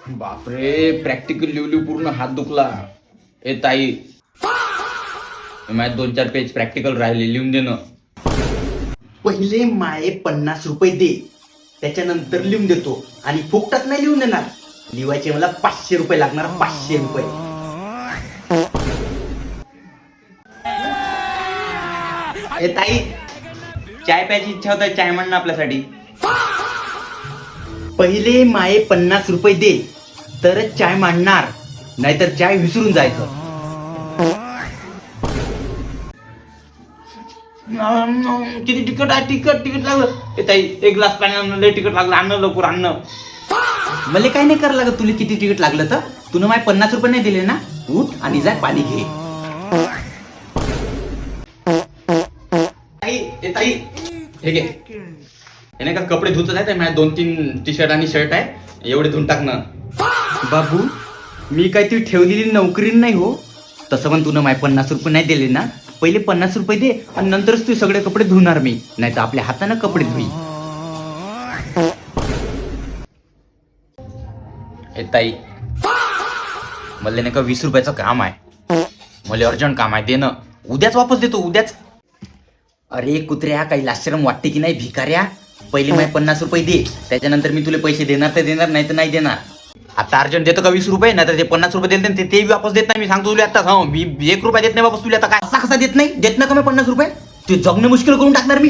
बापरे, practical lively पूर्ण हात दुखला. ए ताई, माझे 2-4 पेज प्रॅक्टिकल राहिले, लिहून दे ना. पहिले माये 50 रुपये दे, त्याच्यानंतर लिहून देतो. आणि फुकटात नाही लिहून देणार, लिवायचे मला 500 रुपये लागणार. 500 रुपये. ए ताई, चाय प्यायची इच्छा होता, चाय म्हण ना आपल्यासाठी. पहिले माये 50 रुपये दे, तरच चाय मांडणार, नाहीतर चाय विसरून जायचं. किती तिकट आहे? तिकट लागलं. ए ताई, एक ग्लास पाणी आणलं, लय तिकट लागलं, आणलं लवकर, आणलं. मला काय नाही करायला लागत. तुला किती तिकीट लागलं तर तुला माय 50 रुपये नाही दिले ना. उठ आणि जा पाणी घे. ए ताई, हे घे. हे नाही का कपडे धुतच आहे, माझ्या 2-3 टी शर्ट आणि शर्ट आहे, एवढे धुवून टाक ना. बाबू, मी काय ती ठेवलेली नोकरी नाही हो. तसं पण तुला माय 50 रुपये नाही दिले ना. पहिले 50 रुपये दे आणि नंतरच तू सगळे कपडे धुणार मी, नाही तर आपल्या हाताने कपडे धुई. ए ताई, मला नाही का 20 रुपयाचं काम आहे, मला अर्जंट काम आहे, दे ना. उद्याच वापस देतो, उद्याच. अरे कुत्र्या, काही लाश्रम वाटते की नाही भिकाऱ्या. पहिले माय 50 रुपये दे, त्याच्यानंतर मी तुला पैसे देणार तर देणार, नाही तर नाही देणार. आता अर्जंट देतो का 20 रुपये, नाही तर ते 50 रुपये दिले ते वापस देत नाही. मी सांगतो तुला आता, हो मी 1 रुपया देत नाही वापस तुला. आता काय असा कसा देत नाही? देत ना का मी 50 रुपये? ते जगणे मुश्किल करून टाकणार मी.